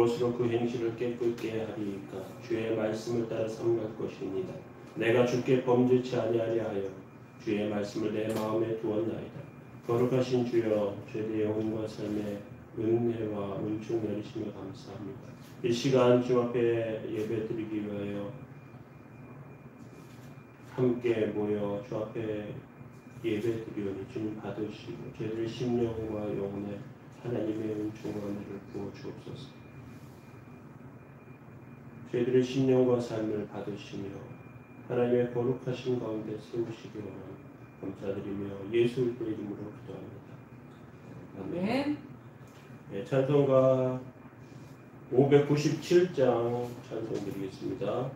무엇으로 그 행실을 깨끗게 하리이까? 주의 말씀을 따라 삼갈 것입니다. 내가 주께 범죄치 아니하려 하여 주의 말씀을 내 마음에 두었나이다. 거룩하신 주여, 죄의 영혼과 삶의 은혜와 은총 내리시며 감사합니다. 이 시간 주 앞에 예배드리기 위하여 함께 모여 주 앞에 예배드리오니 주님 받으시고 저희들의 심령과 영혼에 하나님의 은총과 은혜를 부어 주옵소서. 저희들의 심령과 삶을 받으시며 하나님의 거룩하신 가운데 세우시기 원합니다. 감사드리며 예수 그리스도의 이름으로 기도합니다. 아멘. 네, 찬송가 597장 찬송드리겠습니다.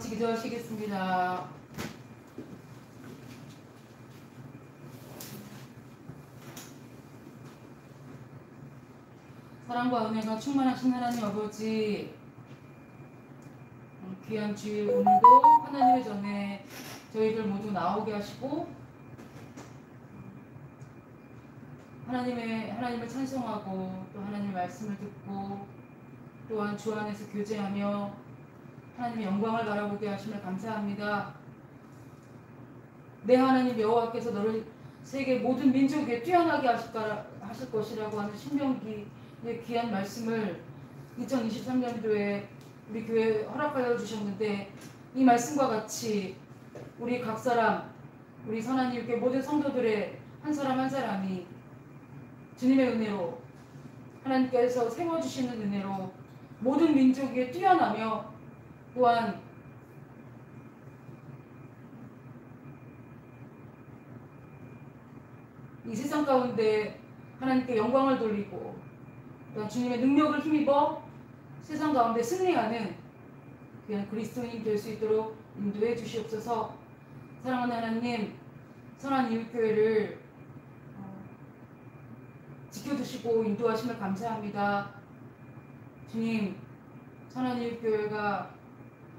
기도하시겠습니다. 사랑과 은혜가 충만하신 하나님 아버지, 귀한 주일 오늘도 하나님의 전에 저희들 모두 나오게 하시고 하나님을 찬송하고 또 하나님의 말씀을 듣고 또한 주 안에서 교제하며 하나님의 영광을 바라보게 하심을 감사합니다. 내 하나님 여호와께서 너를 세계 모든 민족에 뛰어나게 하실 것이라고 하는 신명기의 귀한 말씀을 2023년도에 우리 교회에 허락하여 주셨는데, 이 말씀과 같이 우리 각 사람, 우리 선하님 교회 모든 성도들의 한 사람 한 사람이 주님의 은혜로, 하나님께서 세워주시는 은혜로 모든 민족에 뛰어나며 또한 이 세상 가운데 하나님께 영광을 돌리고 또한 주님의 능력을 힘입어 세상 가운데 승리하는 그냥 그리스도인 될 수 있도록 인도해 주시옵소서. 사랑하는 하나님, 선한 이웃교회를 지켜주시고 인도하심을 감사합니다. 주님, 선한 이웃교회가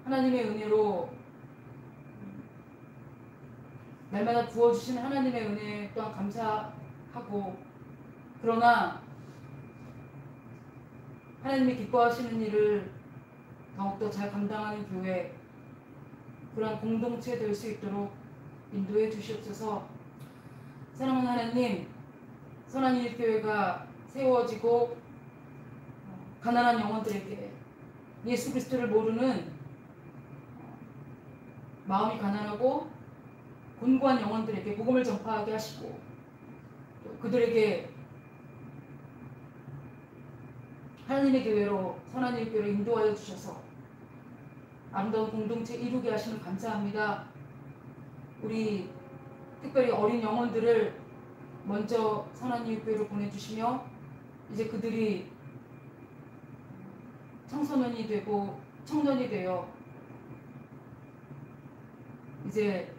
하나님의 은혜로 날마다 부어주시는 하나님의 은혜 또한 감사하고, 그러나 하나님이 기뻐하시는 일을 더욱더 잘 감당하는 교회, 그러한 공동체 될 수 있도록 인도해 주시옵소서. 사랑하는 하나님, 선한일교회가 세워지고 가난한 영혼들에게 예수 그리스도를 모르는 마음이 가난하고 곤고한 영혼들에게 복음을 전파하게 하시고 또 그들에게 하나님의 교회로 선한일교회로 인도하여 주셔서 아름다운 공동체 이루게 하시면 감사합니다. 우리 특별히 어린 영혼들을 먼저 선한일교회로 보내주시며 이제 그들이 청소년이 되고 청년이 되어 이제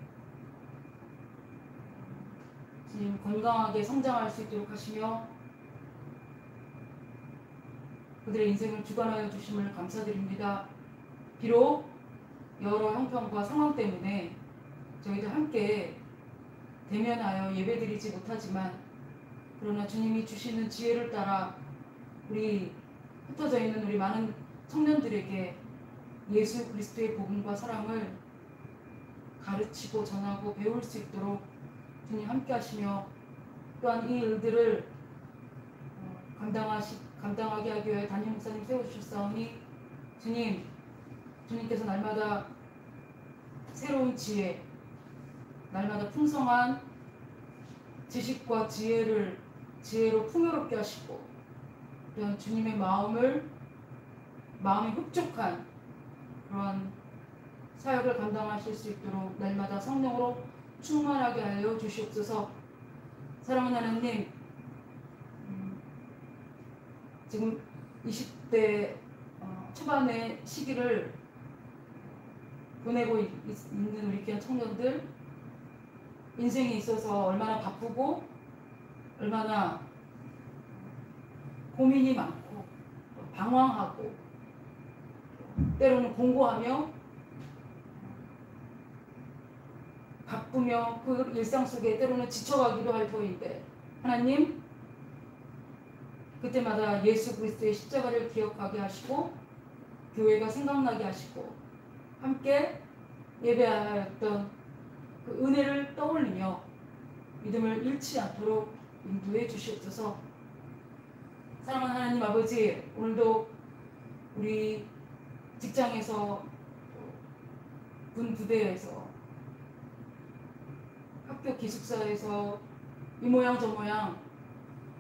지금 건강하게 성장할 수 있도록 하시며 그들의 인생을 주관하여 주심을 감사드립니다. 비록 여러 형편과 상황 때문에 저희들 함께 대면하여 예배드리지 못하지만 그러나 주님이 주시는 지혜를 따라 우리 흩어져 있는 우리 많은 청년들에게 예수 그리스도의 복음과 사랑을 가르치고 전하고 배울 수 있도록 주님 함께 하시며 또한 이 일들을 감당하게 하기 위해 담임 목사님 세워주셨사오니 주님께서 날마다 새로운 지혜, 날마다 풍성한 지식과 지혜로 풍요롭게 하시고 또한 주님의 마음이 흡족한 그런 사역을 감당하실 수 있도록 날마다 성령으로 충만하게 하여 주시옵소서. 사랑하는 하나님, 지금 20대 초반의 시기를 보내고 있는 우리 귀한 청년들 인생에 있어서 얼마나 바쁘고 얼마나 고민이 많고 방황하고 때로는 공고하며 바쁘며 그 일상 속에 때로는 지쳐가기도 할 터인데 하나님 그때마다 예수 그리스도의 십자가를 기억하게 하시고 교회가 생각나게 하시고 함께 예배하였던 그 은혜를 떠올리며 믿음을 잃지 않도록 인도해 주시옵소서. 사랑하는 하나님 아버지, 오늘도 우리 직장에서 군 부대에서 학교 기숙사에서 이 모양 저 모양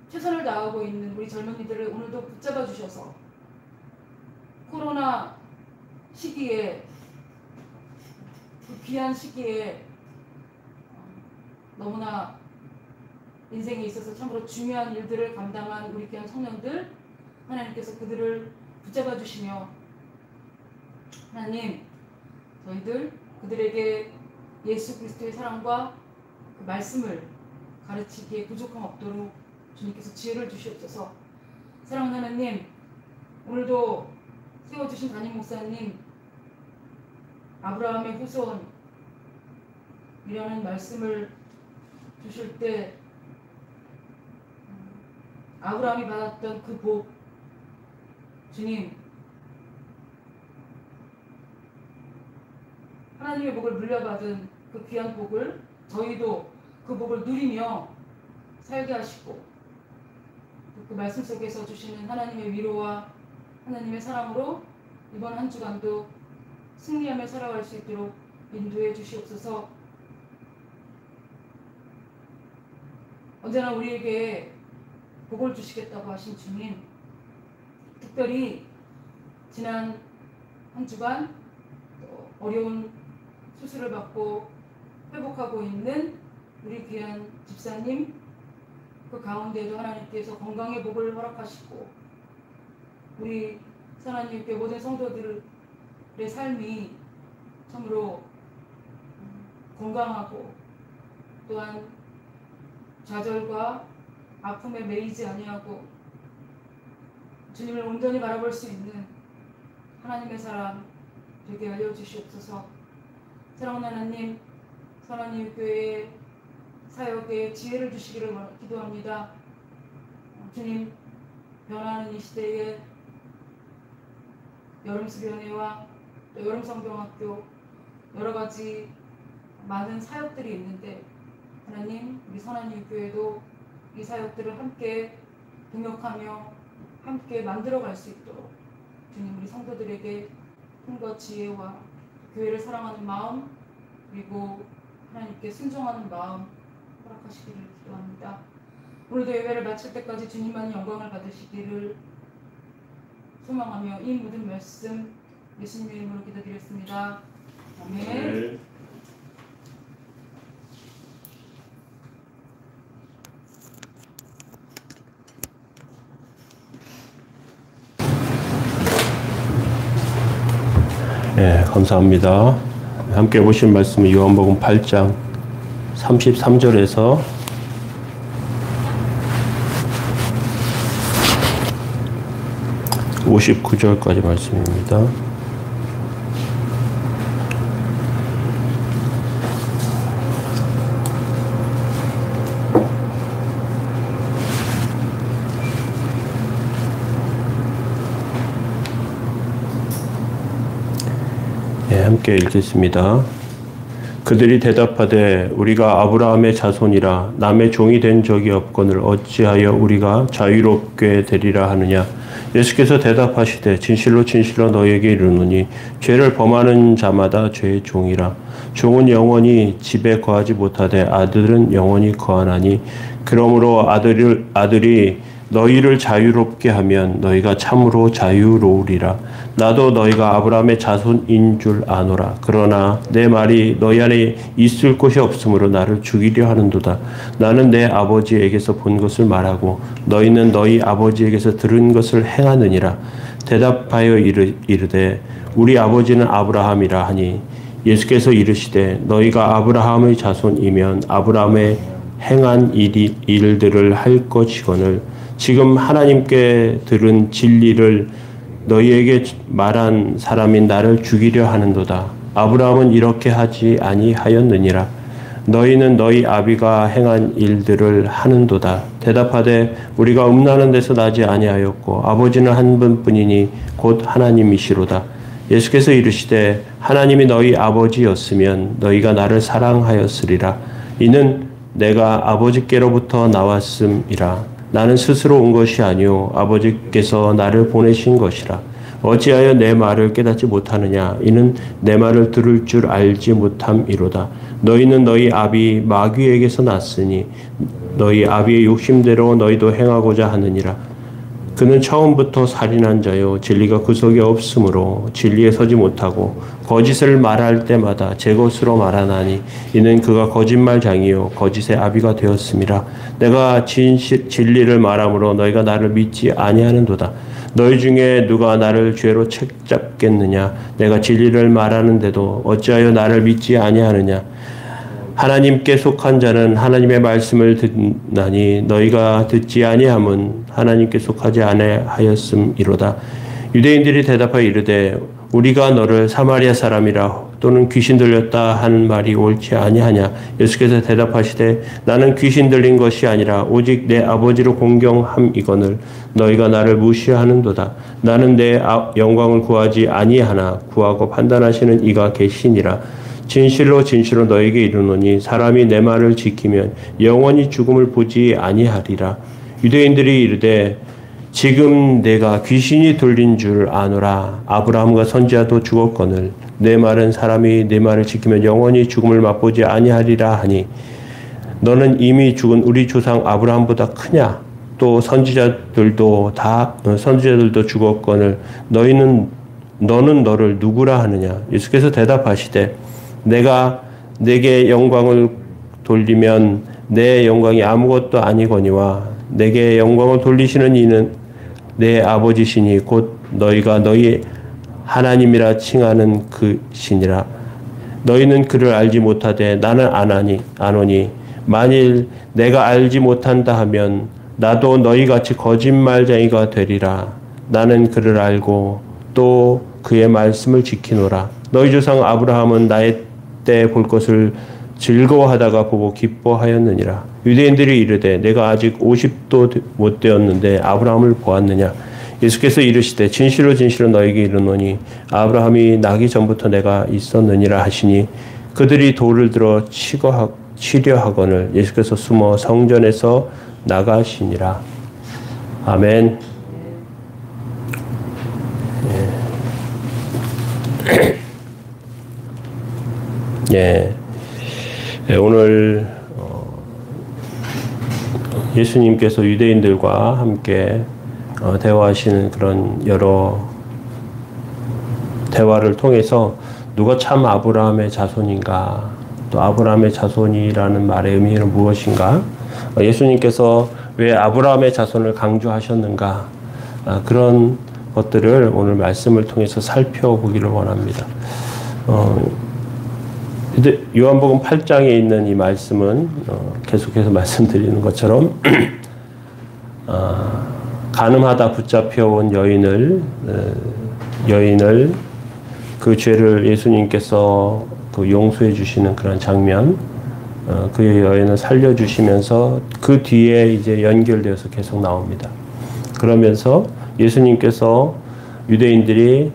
최선을 다하고 있는 우리 젊은이들을 오늘도 붙잡아 주셔서 코로나 시기에 그 귀한 시기에 너무나 인생에 있어서 참으로 중요한 일들을 감당한 우리 귀한 청년들 하나님께서 그들을 붙잡아 주시며 하나님 저희들 그들에게 예수 그리스도의 사랑과 그 말씀을 가르치기에 부족함 없도록 주님께서 지혜를 주시옵소서. 사랑하는 하나님 오늘도 세워주신 담임 목사님 아브라함의 후손이라는 말씀을 주실 때 아브라함이 받았던 그 복 주님 하나님의 복을 물려받은 그 귀한 복을 저희도 그 복을 누리며 살게 하시고 그 말씀 속에서 주시는 하나님의 위로와 하나님의 사랑으로 이번 한 주간도 승리하며 살아갈 수 있도록 인도해 주시옵소서. 언제나 우리에게 복을 주시겠다고 하신 주님, 특별히 지난 한 주간 어려운 수술을 받고 회복하고 있는 우리 귀한 집사님, 그 가운데도 하나님께서 건강의 복을 허락하시고 우리 하나님께 모든 성도들의 삶이 참으로 건강하고 또한 좌절과 아픔에 매이지 아니하고 주님을 온전히 바라볼 수 있는 하나님의 사람 되게 알려주시옵소서. 사랑하는 하나님, 선한님 교회의 사역에 지혜를 주시기를 기도합니다. 주님, 변화하는 이 시대에 여름수련회와 또 여름성경학교 여러가지 많은 사역들이 있는데 하나님, 우리 선한 교회도 이 사역들을 함께 동역하며 함께 만들어갈 수 있도록 주님, 우리 성도들에게 힘과 지혜와 교회를 사랑하는 마음, 그리고 하나님께 순종하는 마음 허락하시기를 기도합니다. 오늘도 예배를 마칠 때까지 주님만이 영광을 받으시기를 소망하며 이 모든 말씀 예수님의 이름으로 기도드렸습니다. 아멘. 네, 감사합니다. 함께 보실 말씀은 요한복음 8장 33절에서 59절까지 말씀입니다. 함께 읽겠습니다. 그들이 대답하되 우리가 아브라함의 자손이라 남의 종이 된 적이 없거늘 어찌하여 우리가 자유롭게 되리라 하느냐. 예수께서 대답하시되 진실로 진실로 너희에게 이르노니 죄를 범하는 자마다 죄의 종이라. 종은 영원히 집에 거하지 못하되 아들은 영원히 거하나니 그러므로 아들이 너희를 자유롭게 하면 너희가 참으로 자유로우리라. 나도 너희가 아브라함의 자손인 줄 아노라. 그러나 내 말이 너희 안에 있을 곳이 없으므로 나를 죽이려 하는도다. 나는 내 아버지에게서 본 것을 말하고 너희는 너희 아버지에게서 들은 것을 행하느니라. 대답하여 이르되 우리 아버지는 아브라함이라 하니 예수께서 이르시되 너희가 아브라함의 자손이면 아브라함의 행한 일들을 할 것이거늘 지금 하나님께 들은 진리를 너희에게 말한 사람이 나를 죽이려 하는도다. 아브라함은 이렇게 하지 아니하였느니라. 너희는 너희 아비가 행한 일들을 하는도다. 대답하되 우리가 음란한 데서 나지 아니하였고 아버지는 한 분뿐이니 곧 하나님이시로다. 예수께서 이르시되 하나님이 너희 아버지였으면 너희가 나를 사랑하였으리라. 이는 내가 아버지께로부터 나왔음이라. 나는 스스로 온 것이 아니요 아버지께서 나를 보내신 것이라. 어찌하여 내 말을 깨닫지 못하느냐. 이는 내 말을 들을 줄 알지 못함이로다. 너희는 너희 아비 마귀에게서 났으니 너희 아비의 욕심대로 너희도 행하고자 하느니라. 그는 처음부터 살인한 자요 진리가 그 속에 없으므로 진리에 서지 못하고 거짓을 말할 때마다 제 것으로 말하나니 이는 그가 거짓말장이요 거짓의 아비가 되었음이라. 내가 진리를 말함으로 너희가 나를 믿지 아니하는도다. 너희 중에 누가 나를 죄로 책잡겠느냐. 내가 진리를 말하는데도 어찌하여 나를 믿지 아니하느냐. 하나님께 속한 자는 하나님의 말씀을 듣나니 너희가 듣지 아니함은 하나님께 속하지 아니하였음이로다. 유대인들이 대답하여 이르되 우리가 너를 사마리아 사람이라 또는 귀신 들렸다 하는 말이 옳지 아니하냐. 예수께서 대답하시되 나는 귀신 들린 것이 아니라 오직 내 아버지를 공경함이거늘 너희가 나를 무시하는도다. 나는 내 영광을 구하지 아니하나 구하고 판단하시는 이가 계시니라. 진실로 진실로 너에게 이르노니 사람이 내 말을 지키면 영원히 죽음을 보지 아니하리라. 유대인들이 이르되 지금 내가 귀신이 들린 줄 아노라. 아브라함과 선지자도 죽었거늘 내 말은 사람이 내 말을 지키면 영원히 죽음을 맛보지 아니하리라 하니 너는 이미 죽은 우리 조상 아브라함보다 크냐. 또 선지자들도 죽었거늘 너는 너를 누구라 하느냐. 예수께서 대답하시되 내가 내게 영광을 돌리면 내 영광이 아무것도 아니거니와 내게 영광을 돌리시는 이는 내 아버지시니 곧 너희가 너희 하나님이라 칭하는 그시니라. 너희는 그를 알지 못하되 나는 아노니 만일 내가 알지 못한다 하면 나도 너희같이 거짓말쟁이가 되리라. 나는 그를 알고 또 그의 말씀을 지키노라. 너희 조상 아브라함은 나의 때 볼 것을 즐거워하다가 보고 기뻐하였느니라. 유대인들이 이르되 내가 아직 50도 못 되었는데 아브라함을 보았느냐. 예수께서 이르시되 진실로 진실로 너에게 이르노니 아브라함이 나기 전부터 내가 있었느니라 하시니 그들이 돌을 들어 치려 하거늘 예수께서 숨어 성전에서 나가시니라. 아멘. 예. 오늘 예수님께서 유대인들과 함께 대화하시는 그런 여러 대화를 통해서 누가 참 아브라함의 자손인가, 또 아브라함의 자손이라는 말의 의미는 무엇인가, 예수님께서 왜 아브라함의 자손을 강조하셨는가, 그런 것들을 오늘 말씀을 통해서 살펴보기를 원합니다. 요한복음 8장에 있는 이 말씀은 계속해서 말씀드리는 것처럼 간음하다 붙잡혀온 여인을 그 죄를 예수님께서 그 용서해 주시는 그런 장면, 그 여인을 살려주시면서 그 뒤에 이제 연결되어서 계속 나옵니다. 그러면서 예수님께서 유대인들이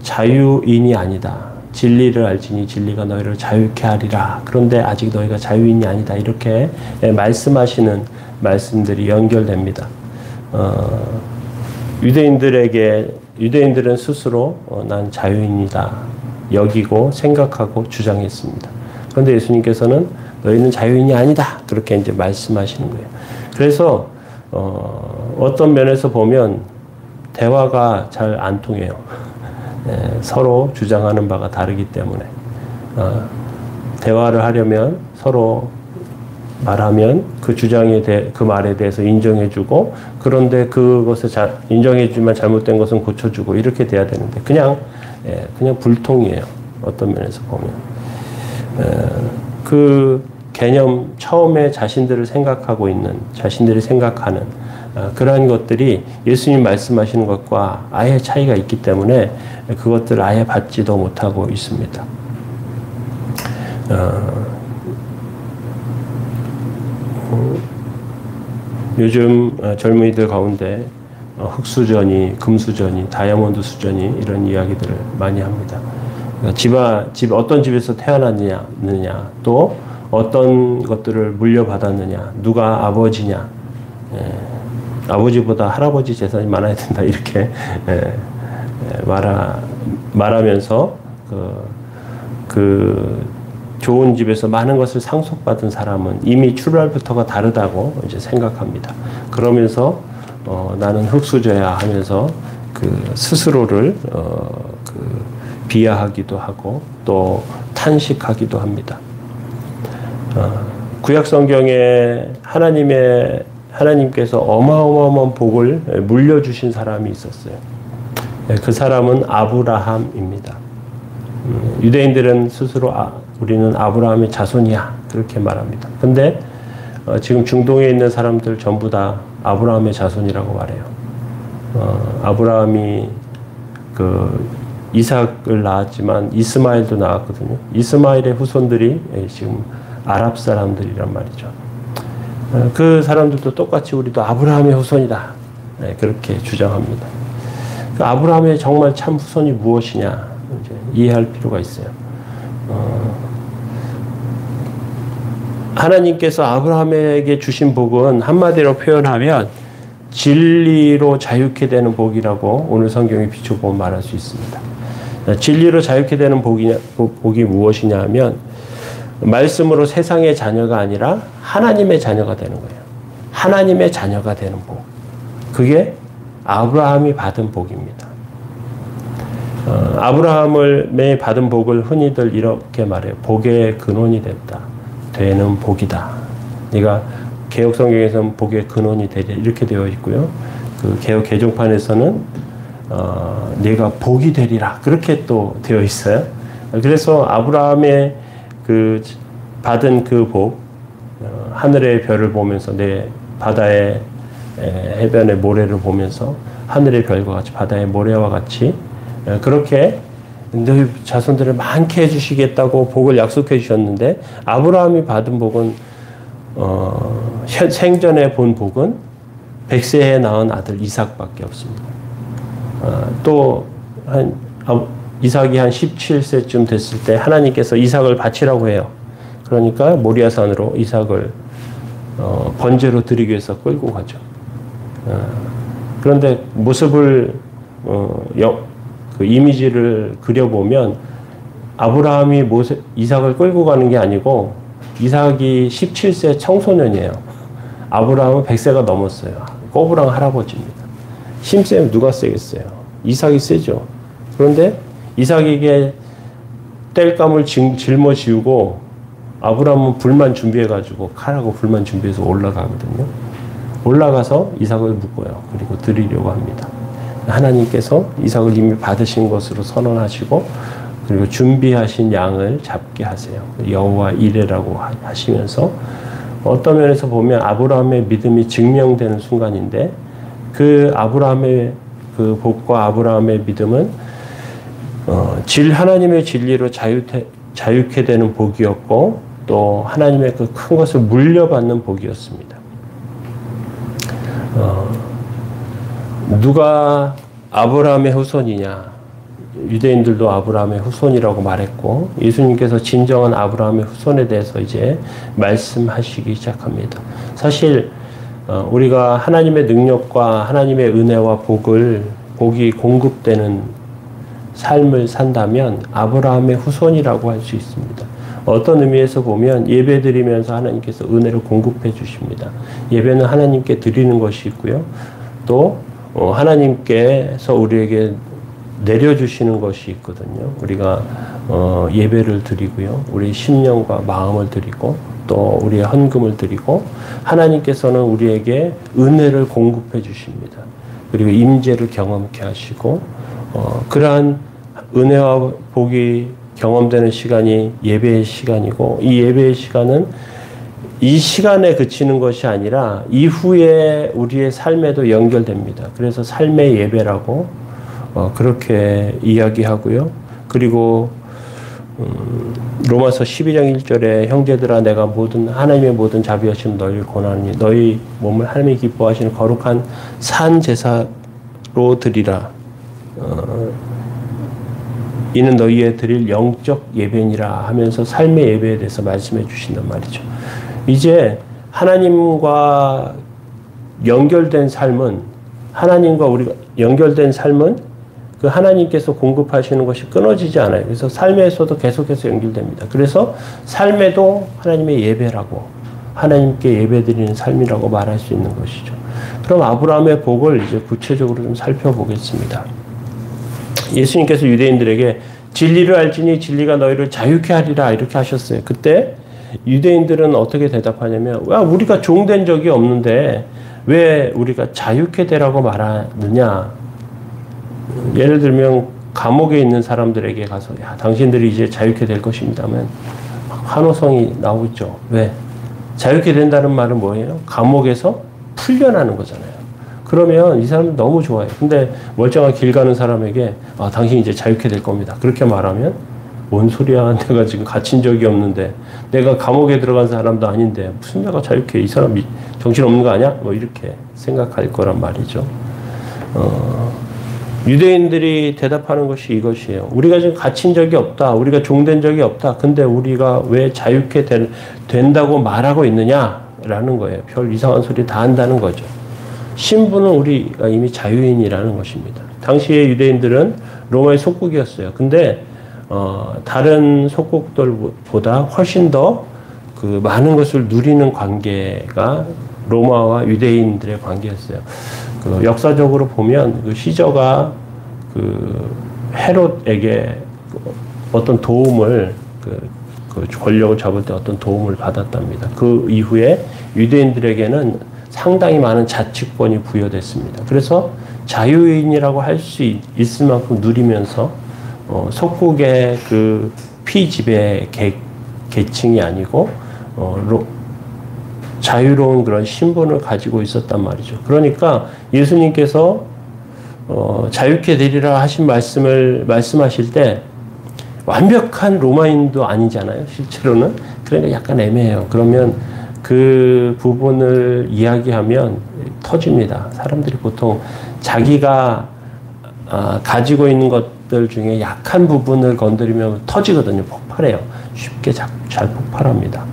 자유인이 아니다, 진리를 알지니 진리가 너희를 자유케 하리라, 그런데 아직 너희가 자유인이 아니다, 이렇게 말씀하시는 말씀들이 연결됩니다. 유대인들은 스스로 난 자유인이다 여기고 생각하고 주장했습니다. 그런데 예수님께서는 너희는 자유인이 아니다, 그렇게 이제 말씀하시는 거예요. 그래서 어떤 면에서 보면 대화가 잘 안 통해요. 서로 주장하는 바가 다르기 때문에 대화를 하려면 서로 말하면 그 그 말에 대해서 인정해주고, 그런데 그것을 인정해주면 잘못된 것은 고쳐주고, 이렇게 돼야 되는데 그냥 불통이에요. 어떤 면에서 보면 그 개념, 처음에 자신들이 생각하는 그러한 것들이 예수님 말씀하시는 것과 아예 차이가 있기 때문에 그것들을 아예 받지도 못하고 있습니다. 요즘 젊은이들 가운데 흑수저니, 금수저니, 다이아몬드 수저니, 이런 이야기들을 많이 합니다. 어떤 집에서 태어났느냐, 또 어떤 것들을 물려받았느냐, 누가 아버지냐, 아버지보다 할아버지 재산이 많아야 된다, 이렇게 말하면서 좋은 집에서 많은 것을 상속받은 사람은 이미 출발부터가 다르다고 이제 생각합니다. 그러면서 나는 흙수저야 하면서 스스로를 비하하기도 하고 또 탄식하기도 합니다. 구약 성경에 하나님께서 어마어마한 복을 물려주신 사람이 있었어요. 그 사람은 아브라함입니다. 유대인들은 스스로 우리는 아브라함의 자손이야, 그렇게 말합니다. 근데 지금 중동에 있는 사람들 전부 다 아브라함의 자손이라고 말해요. 아브라함이 이삭을 낳았지만 이스마엘도 낳았거든요. 이스마엘의 후손들이 지금 아랍 사람들이란 말이죠. 그 사람들도 똑같이 우리도 아브라함의 후손이다, 그렇게 주장합니다. 아브라함의 정말 참 후손이 무엇이냐 이제 이해할 필요가 있어요. 하나님께서 아브라함에게 주신 복은 한마디로 표현하면 진리로 자유케 되는 복이라고 오늘 성경에 비춰보면 말할 수 있습니다. 진리로 자유케 되는 복이 무엇이냐 하면 말씀으로 세상의 자녀가 아니라 하나님의 자녀가 되는 거예요. 하나님의 자녀가 되는 복. 그게 아브라함이 받은 복입니다. 아브라함을 받은 복을 흔히들 이렇게 말해요. 복의 근원이 됐다. 되는 복이다. 네가 개역 성경에서는 복의 근원이 되리 이렇게 되어 있고요. 그 개역 개종판에서는 네가 복이 되리라 그렇게 또 되어 있어요. 그래서 아브라함의 받은 그 복, 하늘의 별을 보면서 내 바다의 해변의 모래를 보면서 하늘의 별과 같이 바다의 모래와 같이 그렇게 너희 자손들을 많게 해주시겠다고 복을 약속해 주셨는데, 아브라함이 받은 복은 생전에 본 복은 100세에 낳은 아들 이삭밖에 없습니다. 또 이삭이 한 17세쯤 됐을 때 하나님께서 이삭을 바치라고 해요. 그러니까 모리아산으로 이삭을 번제로 드리기 위해서 끌고 가죠. 그런데 모습을 그 이미지를 그려보면 아브라함이 이삭을 끌고 가는 게 아니고 이삭이 17세 청소년이에요. 아브라함은 100세가 넘었어요. 꼬부랑 할아버지입니다. 힘세면 누가 세겠어요? 이삭이 세죠. 그런데 이삭에게 땔감을 짊어지우고 아브라함은 불만 준비해가지고 칼하고 불만 준비해서 올라가거든요. 올라가서 이삭을 묶어요. 그리고 드리려고 합니다. 하나님께서 이삭을 이미 받으신 것으로 선언하시고 그리고 준비하신 양을 잡게 하세요. 여호와 이레라고 하시면서 어떤 면에서 보면 아브라함의 믿음이 증명되는 순간인데 그 아브라함의 그 복과 아브라함의 믿음은 하나님의 진리로 자유케 되는 복이었고 또 하나님의 그 큰 것을 물려받는 복이었습니다. 누가 아브라함의 후손이냐? 유대인들도 아브라함의 후손이라고 말했고 예수님께서 진정한 아브라함의 후손에 대해서 이제 말씀하시기 시작합니다. 사실 우리가 하나님의 능력과 하나님의 은혜와 복이 공급되는 삶을 산다면 아브라함의 후손이라고 할 수 있습니다. 어떤 의미에서 보면 예배드리면서 하나님께서 은혜를 공급해 주십니다. 예배는 하나님께 드리는 것이 있고요. 또 하나님께서 우리에게 내려주시는 것이 있거든요. 우리가 예배를 드리고요. 우리 심령과 마음을 드리고 또 우리의 헌금을 드리고 하나님께서는 우리에게 은혜를 공급해 주십니다. 그리고 임재를 경험케 하시고 그러한 은혜와 복이 경험되는 시간이 예배의 시간이고 이 예배의 시간은 이 시간에 그치는 것이 아니라 이후에 우리의 삶에도 연결됩니다. 그래서 삶의 예배라고 그렇게 이야기하고요. 그리고 로마서 12장 1절에 형제들아 내가 하나님의 모든 자비하심 너희를 권하니 너희 몸을 하나님이 기뻐하시는 거룩한 산 제사로 드리라. 이는 너희의 드릴 영적 예배니라 하면서 삶의 예배에 대해서 말씀해 주신단 말이죠. 이제 하나님과 연결된 삶은 하나님과 우리가 연결된 삶은 그 하나님께서 공급하시는 것이 끊어지지 않아요. 그래서 삶에서도 계속해서 연결됩니다. 그래서 삶에도 하나님의 예배라고 하나님께 예배드리는 삶이라고 말할 수 있는 것이죠. 그럼 아브라함의 복을 이제 구체적으로 좀 살펴보겠습니다. 예수님께서 유대인들에게 진리를 알지니 진리가 너희를 자유케 하리라 이렇게 하셨어요. 그때 유대인들은 어떻게 대답하냐면 우리가 종된 적이 없는데 왜 우리가 자유케 되라고 말하느냐. 예를 들면 감옥에 있는 사람들에게 가서 당신들이 이제 자유케 될 것입니다 하면 환호성이 나오죠. 왜? 자유케 된다는 말은 뭐예요? 감옥에서 풀려나는 거잖아요. 그러면 이 사람은 너무 좋아요. 근데 멀쩡한 길 가는 사람에게 당신 이제 자유케 될 겁니다. 그렇게 말하면 뭔 소리야. 내가 지금 갇힌 적이 없는데 내가 감옥에 들어간 사람도 아닌데 무슨 내가 자유케 이 사람이 정신없는 거 아니야? 뭐 이렇게 생각할 거란 말이죠. 유대인들이 대답하는 것이 이것이에요. 우리가 지금 갇힌 적이 없다. 우리가 종된 적이 없다. 근데 우리가 왜 자유케 된다고 말하고 있느냐라는 거예요. 별 이상한 소리 다 한다는 거죠. 신분은 우리가 이미 자유인이라는 것입니다. 당시의 유대인들은 로마의 속국이었어요. 근데 다른 속국들보다 훨씬 더 그 많은 것을 누리는 관계가 로마와 유대인들의 관계였어요. 그 역사적으로 보면 그 시저가 그 헤롯에게 어떤 도움을 그 권력을 잡을 때 어떤 도움을 받았답니다. 그 이후에 유대인들에게는 상당히 많은 자치권이 부여됐습니다. 그래서 자유인이라고 할 수 있을 만큼 누리면서 속국의 그 피지배 계층이 아니고 자유로운 그런 신분을 가지고 있었단 말이죠. 그러니까 예수님께서 자유케 되리라 하신 말씀하실 때 완벽한 로마인도 아니잖아요. 실제로는. 그러니까 약간 애매해요. 그러면 그 부분을 이야기하면 터집니다. 사람들이 보통 자기가 가지고 있는 것들 중에 약한 부분을 건드리면 터지거든요. 폭발해요. 쉽게 잘 폭발합니다.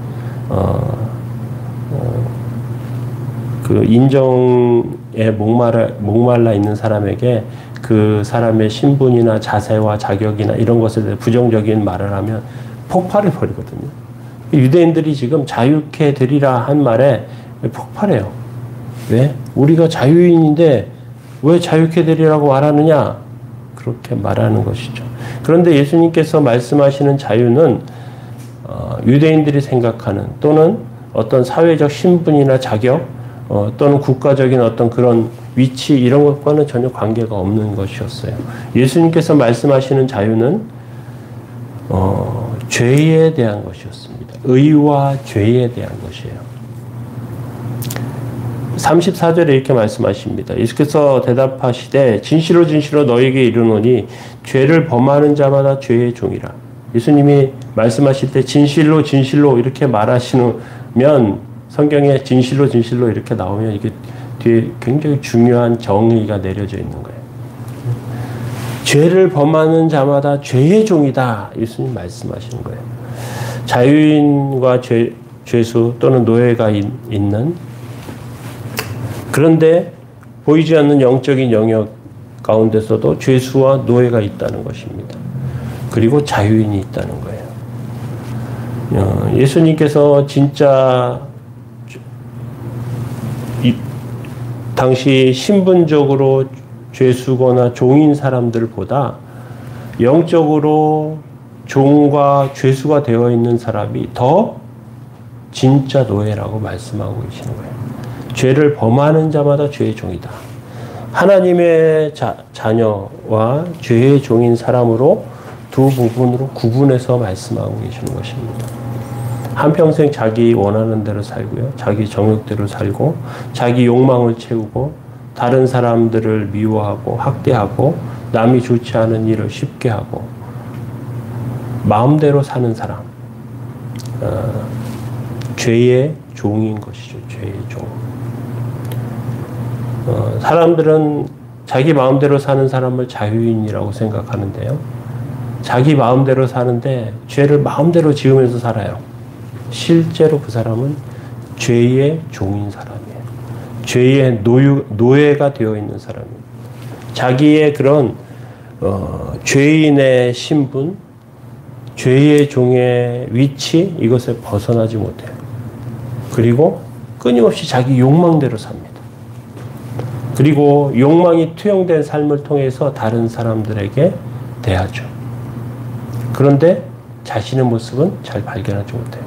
그 인정에 목말라 있는 사람에게 그 사람의 신분이나 자세와 자격이나 이런 것에 대해 부정적인 말을 하면 폭발해 버리거든요. 유대인들이 지금 자유케 되리라 한 말에 폭발해요. 왜? 우리가 자유인인데 왜 자유케 되리라고 말하느냐? 그렇게 말하는 것이죠. 그런데 예수님께서 말씀하시는 자유는 유대인들이 생각하는 또는 어떤 사회적 신분이나 자격 또는 국가적인 어떤 그런 위치 이런 것과는 전혀 관계가 없는 것이었어요. 예수님께서 말씀하시는 자유는 죄에 대한 것이었습니다. 의와 죄에 대한 것이에요. 34절에 이렇게 말씀하십니다. 예수께서 대답하시되 진실로 진실로 너에게 이르노니 죄를 범하는 자마다 죄의 종이라. 예수님이 말씀하실 때 진실로 진실로 이렇게 말하시면 성경에 진실로 진실로 이렇게 나오면 이게 뒤에 굉장히 중요한 정의가 내려져 있는 거예요. 죄를 범하는 자마다 죄의 종이다. 예수님 말씀하시는 거예요. 자유인과 죄수 또는 노예가 있는 그런데 보이지 않는 영적인 영역 가운데서도 죄수와 노예가 있다는 것입니다. 그리고 자유인이 있다는 거예요. 예수님께서 진짜 당시 신분적으로 죄수거나 종인 사람들보다 영적으로 종과 죄수가 되어 있는 사람이 더 진짜 노예라고 말씀하고 계시는 거예요. 죄를 범하는 자마다 죄의 종이다. 하나님의 자녀와 죄의 종인 사람으로 두 부분으로 구분해서 말씀하고 계시는 것입니다. 한평생 자기 원하는 대로 살고요. 자기 정욕대로 살고 자기 욕망을 채우고 다른 사람들을 미워하고 학대하고 남이 좋지 않은 일을 쉽게 하고 마음대로 사는 사람. 죄의 종인 것이죠. 죄의 종. 사람들은 자기 마음대로 사는 사람을 자유인이라고 생각하는데요. 자기 마음대로 사는데 죄를 마음대로 지으면서 살아요. 실제로 그 사람은 죄의 종인 사람이에요. 죄의 노예가 되어 있는 사람이에요. 자기의 그런 죄인의 신분, 죄의 종의 위치 이것에 벗어나지 못해요. 그리고 끊임없이 자기 욕망대로 삽니다. 그리고 욕망이 투영된 삶을 통해서 다른 사람들에게 대하죠. 그런데 자신의 모습은 잘 발견하지 못해요.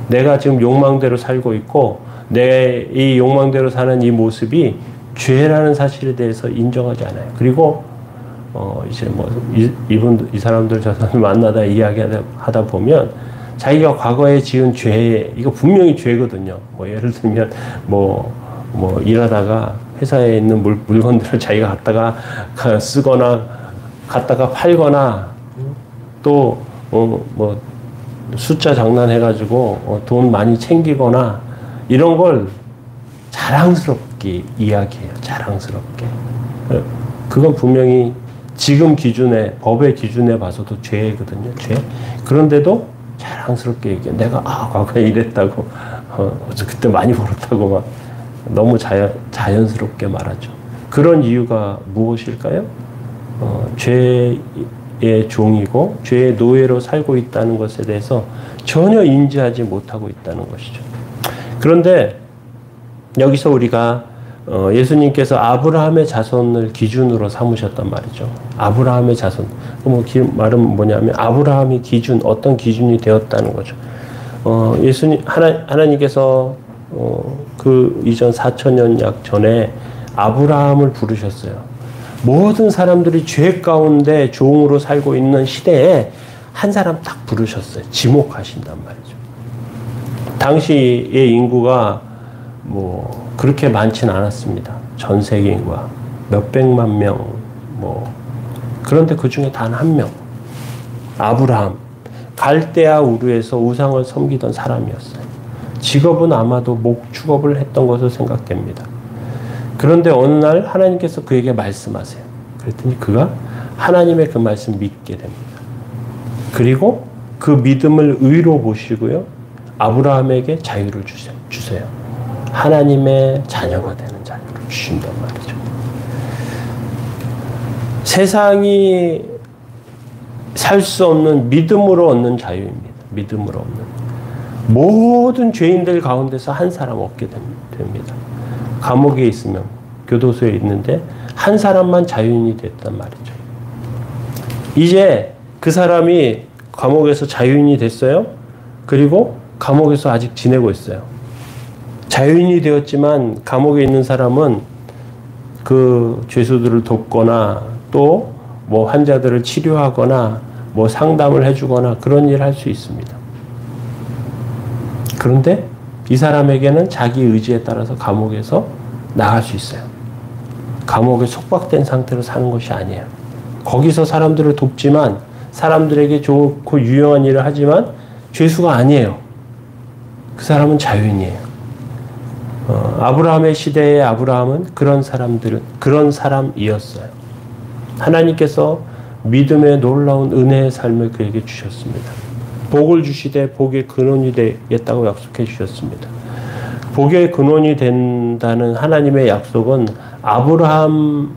내가 지금 욕망대로 살고 있고 내 이 욕망대로 사는 이 모습이 죄라는 사실에 대해서 인정하지 않아요. 그리고 이제 뭐 이 사람들 저 사람들 만나다 이야기하다 보면 자기가 과거에 지은 죄 이거 분명히 죄거든요. 뭐 예를 들면 뭐 일하다가 회사에 있는 물건들을 자기가 갖다가 쓰거나 갖다가 팔거나 또 뭐 숫자 장난해가지고 돈 많이 챙기거나 이런 걸 자랑스럽게 이야기해요. 자랑스럽게. 그건 분명히 지금 기준에 법의 기준에 봐서도 죄거든요. 죄. 그런데도 자랑스럽게 얘기해. 내가 과거에 이랬다고 그때 많이 벌었다고 막 너무 자연스럽게 말하죠. 그런 이유가 무엇일까요? 죄의 종이고 죄의 노예로 살고 있다는 것에 대해서 전혀 인지하지 못하고 있다는 것이죠. 그런데 여기서 우리가 예수님께서 아브라함의 자손을 기준으로 삼으셨단 말이죠. 아브라함의 자손. 말은 뭐냐면 아브라함이 기준, 어떤 기준이 되었다는 거죠. 하나님께서 그 이전 4,000년 약 전에 아브라함을 부르셨어요. 모든 사람들이 죄 가운데 종으로 살고 있는 시대에 한 사람 딱 부르셨어요. 지목하신단 말이죠. 당시의 인구가 뭐 그렇게 많진 않았습니다. 전 세계 인구가 몇백만 명 그런데 그 중에 단 한 명 아브라함 갈대아 우르에서 우상을 섬기던 사람이었어요. 직업은 아마도 목축업을 했던 것으로 생각됩니다. 그런데 어느 날 하나님께서 그에게 말씀하세요. 그랬더니 그가 하나님의 그 말씀 믿게 됩니다. 그리고 그 믿음을 의로 보시고요. 아브라함에게 자유를 주세요. 하나님의 자녀가 되는 자유를 주신단 말이죠. 세상이 살 수 없는 믿음으로 얻는 자유입니다. 믿음으로 얻는. 모든 죄인들 가운데서 한 사람 얻게 됩니다. 감옥에 있으면 교도소에 있는데 한 사람만 자유인이 됐단 말이죠. 이제 그 사람이 감옥에서 자유인이 됐어요. 그리고 감옥에서 아직 지내고 있어요. 자유인이 되었지만 감옥에 있는 사람은 그 죄수들을 돕거나 또 뭐 환자들을 치료하거나 뭐 상담을 해주거나 그런 일을 할 수 있습니다. 그런데 이 사람에게는 자기 의지에 따라서 감옥에서 나갈 수 있어요. 감옥에 속박된 상태로 사는 것이 아니에요. 거기서 사람들을 돕지만 사람들에게 좋고 유용한 일을 하지만 죄수가 아니에요. 그 사람은 자유인이에요. 아브라함의 시대의 아브라함은 그런 사람이었어요. 하나님께서 믿음의 놀라운 은혜의 삶을 그에게 주셨습니다. 복을 주시되 복의 근원이 되겠다고 약속해 주셨습니다. 복의 근원이 된다는 하나님의 약속은 아브라함을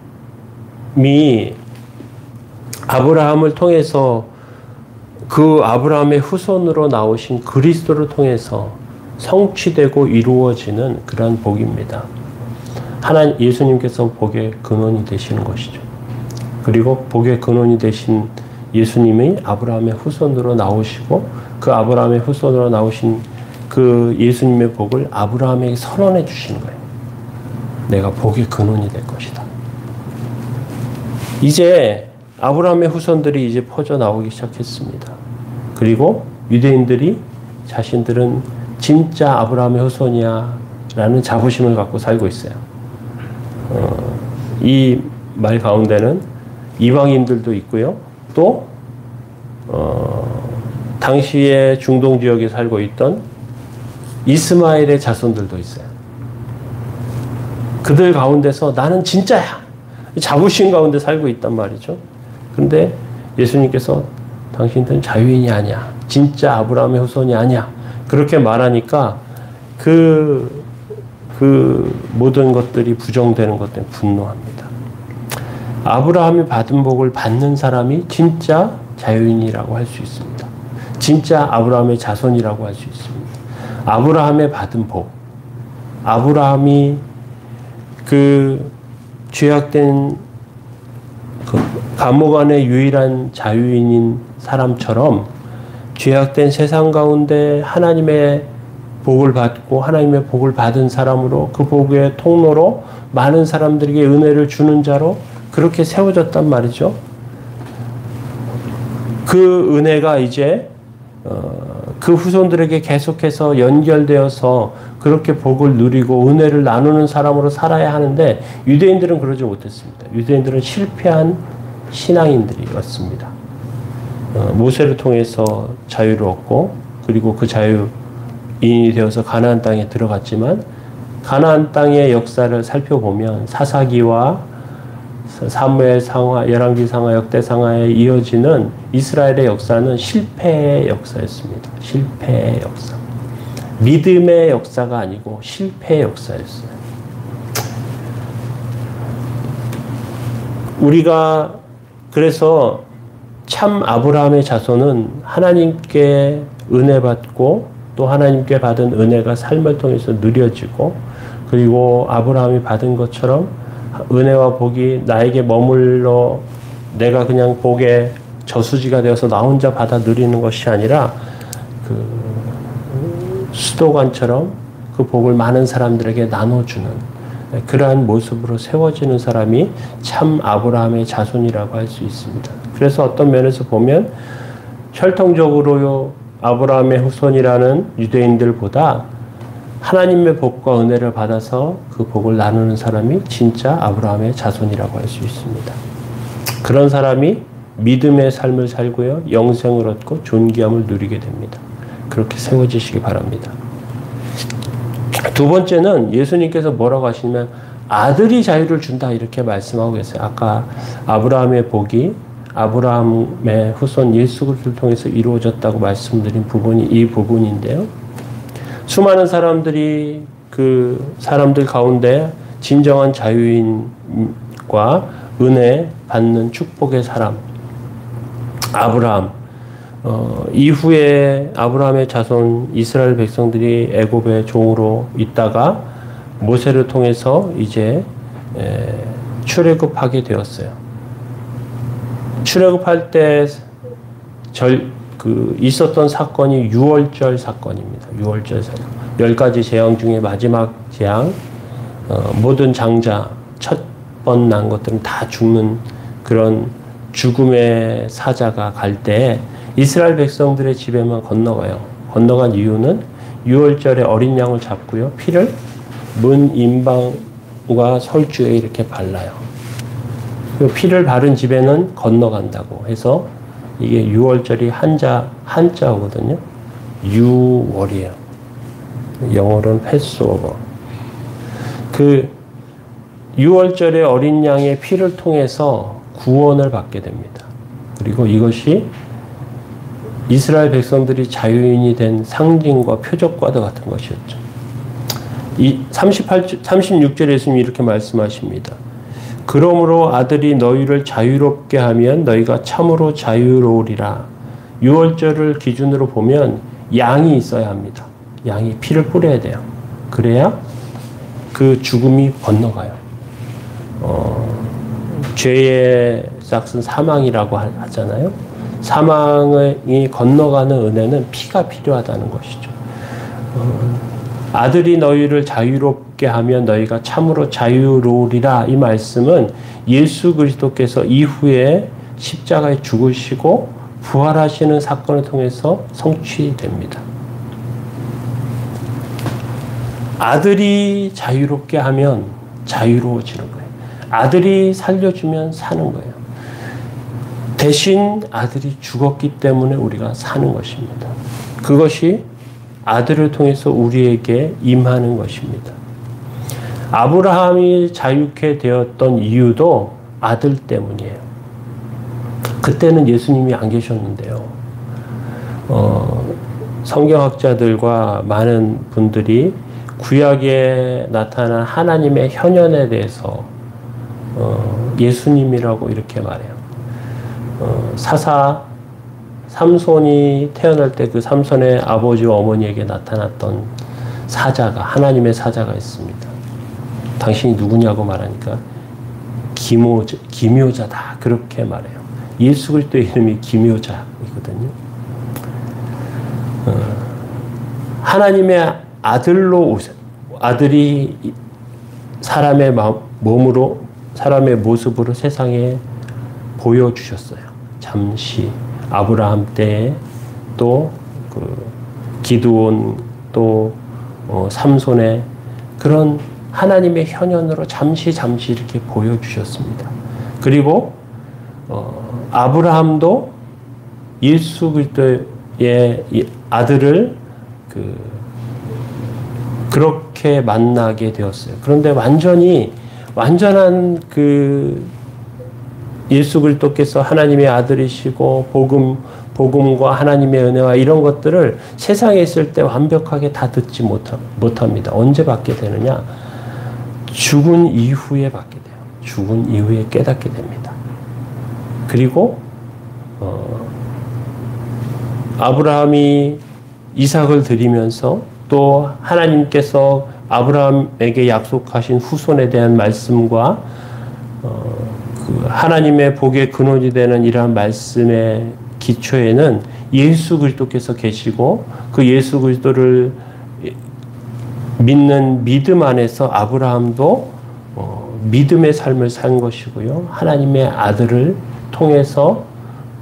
통해서 그 아브라함의 후손으로 나오신 그리스도를 통해서 성취되고 이루어지는 그러한 복입니다. 예수님께서 복의 근원이 되시는 것이죠. 그리고 복의 근원이 되신 예수님이 아브라함의 후손으로 나오시고 그 아브라함의 후손으로 나오신 그 예수님의 복을 아브라함에게 선언해 주시는 거예요. 내가 복의 근원이 될 것이다. 이제 아브라함의 후손들이 이제 퍼져 나오기 시작했습니다. 그리고 유대인들이 자신들은 진짜 아브라함의 후손이야 라는 자부심을 갖고 살고 있어요. 이 말 가운데는 이방인들도 있고요. 또 당시에 중동 지역에 살고 있던 이스마엘의 자손들도 있어요. 그들 가운데서 나는 진짜야. 자부심 가운데 살고 있단 말이죠. 그런데 예수님께서 당신들은 자유인이 아니야. 진짜 아브라함의 후손이 아니야. 그렇게 말하니까 그 모든 것들이 부정되는 것 때문에 분노합니다. 아브라함이 받은 복을 받는 사람이 진짜 자유인이라고 할 수 있습니다. 진짜 아브라함의 자손이라고 할 수 있습니다. 아브라함의 받은 복, 아브라함이 그 죄악된 그 감옥 안의 유일한 자유인인 사람처럼 죄악된 세상 가운데 하나님의 복을 받고 하나님의 복을 받은 사람으로 그 복의 통로로 많은 사람들에게 은혜를 주는 자로 그렇게 세워졌단 말이죠. 그 은혜가 이제 그 후손들에게 계속해서 연결되어서 그렇게 복을 누리고 은혜를 나누는 사람으로 살아야 하는데 유대인들은 그러지 못했습니다. 유대인들은 실패한 신앙인들이었습니다. 모세를 통해서 자유를 얻고 그리고 그 자유인이 되어서 가나안 땅에 들어갔지만 가나안 땅의 역사를 살펴보면 사사기와 사무엘 상하, 열왕기 상하, 역대 상하에 이어지는 이스라엘의 역사는 실패의 역사였습니다. 실패의 역사. 믿음의 역사가 아니고 실패의 역사였어요. 우리가 그래서 참 아브라함의 자손은 하나님께 은혜 받고 또 하나님께 받은 은혜가 삶을 통해서 누려지고 그리고 아브라함이 받은 것처럼 은혜와 복이 나에게 머물러 내가 그냥 복의 저수지가 되어서 나 혼자 받아 누리는 것이 아니라 그 수도관처럼 그 복을 많은 사람들에게 나눠주는 그러한 모습으로 세워지는 사람이 참 아브라함의 자손이라고 할 수 있습니다. 그래서 어떤 면에서 보면 혈통적으로 아브라함의 후손이라는 유대인들보다 하나님의 복과 은혜를 받아서 그 복을 나누는 사람이 진짜 아브라함의 자손이라고 할 수 있습니다. 그런 사람이 믿음의 삶을 살고요. 영생을 얻고 존귀함을 누리게 됩니다. 그렇게 세워지시기 바랍니다. 두 번째는 예수님께서 뭐라고 하시냐면 아들이 자유를 준다 이렇게 말씀하고 계세요. 아까 아브라함의 복이 아브라함의 후손 예수 그리스도를 통해서 이루어졌다고 말씀드린 부분이 이 부분인데요. 수많은 사람들이 그 사람들 가운데 진정한 자유인과 은혜 받는 축복의 사람 아브라함 이후에 아브라함의 자손 이스라엘 백성들이 애굽의 종으로 있다가 모세를 통해서 이제 출애굽하게 되었어요. 출애굽할 때 있었던 사건이 유월절 사건입니다. 유월절 사건. 10가지 재앙 중에 마지막 재앙, 모든 장자 첫 번 난 것들은 다 죽는 그런 죽음의 사자가 갈 때 이스라엘 백성들의 집에만 건너가요. 건너간 이유는 유월절에 어린 양을 잡고요. 피를 문 임방과 설주에 이렇게 발라요. 그 피를 바른 집에는 건너간다고 해서 이게 유월절이 한자어거든요. 유월이에요. 영어로는 패스오버. 그 유월절에 어린 양의 피를 통해서 구원을 받게 됩니다. 그리고 이것이 이스라엘 백성들이 자유인이 된 상징과 표적과도 같은 것이었죠. 이 36절에 예수님이 이렇게 말씀하십니다. 그러므로 아들이 너희를 자유롭게 하면 너희가 참으로 자유로우리라. 유월절을 기준으로 보면 양이 있어야 합니다. 양이 피를 뿌려야 돼요. 그래야 그 죽음이 건너가요. 죄의 싹은 사망이라고 하잖아요. 사망이 건너가는 은혜는 피가 필요하다는 것이죠. 아들이 너희를 자유롭게 하면 너희가 참으로 자유로우리라. 이 말씀은 예수 그리스도께서 이후에 십자가에 죽으시고 부활하시는 사건을 통해서 성취됩니다. 아들이 자유롭게 하면 자유로워지는 거예요. 아들이 살려주면 사는 거예요. 대신 아들이 죽었기 때문에 우리가 사는 것입니다. 그것이 아들을 통해서 우리에게 임하는 것입니다. 아브라함이 자유케 되었던 이유도 아들 때문이에요. 그때는 예수님이 안 계셨는데요. 성경학자들과 많은 분들이 구약에 나타난 하나님의 현현에 대해서 예수님이라고 이렇게 말해요. 사사 삼손이 태어날 때 그 삼손의 아버지와 어머니에게 나타났던 사자가 하나님의 사자가 있습니다. 당신이 누구냐고 말하니까 기묘자다 그렇게 말해요. 예수 그리스도의 이름이 기묘자이거든요. 하나님의 아들로 오세요. 아들이 사람의 몸으로 사람의 모습으로 세상에 보여주셨어요. 잠시 아브라함 때에 또 그 기드온 또 삼손의 그런 하나님의 현현으로 잠시 이렇게 보여주셨습니다. 그리고 아브라함도 예수 그리스도의 아들을 그렇게 만나게 되었어요. 그런데 완전한 그 예수 그리스도께서 하나님의 아들이시고 복음과 하나님의 은혜와 이런 것들을 세상에 있을 때 완벽하게 다 듣지 못합니다. 언제 받게 되느냐? 죽은 이후에 받게 돼요. 죽은 이후에 깨닫게 됩니다. 그리고 아브라함이 이삭을 드리면서 또 하나님께서 아브라함에게 약속하신 후손에 대한 말씀과 하나님의 복의 근원이 되는 이러한 말씀의 기초에는 예수 그리스도께서 계시고 그 예수 그리스도를 믿는 믿음 안에서 아브라함도 믿음의 삶을 산 것이고요. 하나님의 아들을 통해서